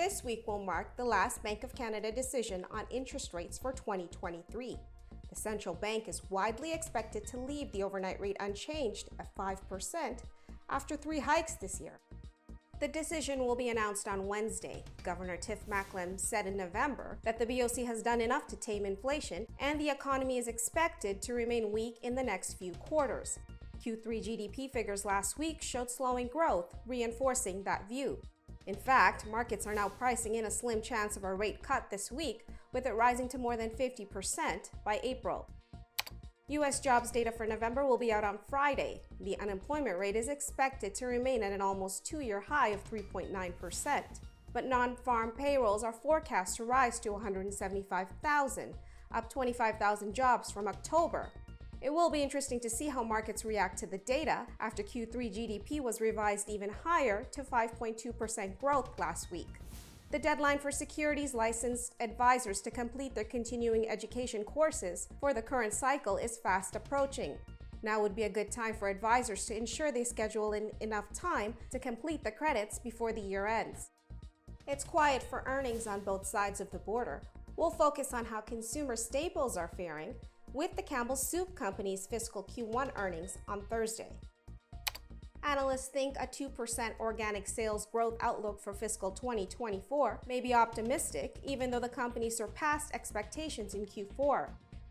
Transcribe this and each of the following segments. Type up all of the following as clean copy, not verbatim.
This week will mark the last Bank of Canada decision on interest rates for 2023. The central bank is widely expected to leave the overnight rate unchanged at 5% after 3 hikes this year. The decision will be announced on Wednesday. Governor Tiff Macklem said in November that the BoC has done enough to tame inflation and the economy is expected to remain weak in the next few quarters. Q3 GDP figures last week showed slowing growth, reinforcing that view. In fact, markets are now pricing in a slim chance of a rate cut this week, with it rising to more than 50% by April. U.S. jobs data for November will be out on Friday. The unemployment rate is expected to remain at an almost 2-year high of 3.9%. But non-farm payrolls are forecast to rise to 175,000, up 25,000 jobs from October. It will be interesting to see how markets react to the data after Q3 GDP was revised even higher to 5.2% growth last week. The deadline for securities licensed advisors to complete their continuing education courses for the current cycle is fast approaching. Now would be a good time for advisors to ensure they schedule in enough time to complete the credits before the year ends. It's quiet for earnings on both sides of the border. We'll focus on how consumer staples are faring with the Campbell Soup Company's fiscal Q1 earnings on Thursday. Analysts think a 2% organic sales growth outlook for fiscal 2024 may be optimistic, even though the company surpassed expectations in Q4.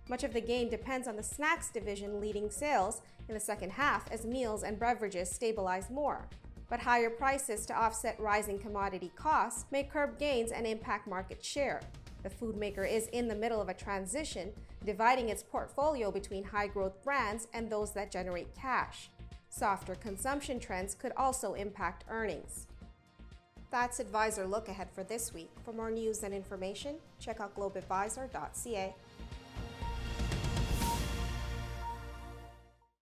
Much of the gain depends on the snacks division leading sales in the second half as meals and beverages stabilize more. But higher prices to offset rising commodity costs may curb gains and impact market share. The food maker is in the middle of a transition, dividing its portfolio between high-growth brands and those that generate cash. Softer consumption trends could also impact earnings. That's Advisor Lookahead for this week. For more news and information, check out globeadvisor.ca.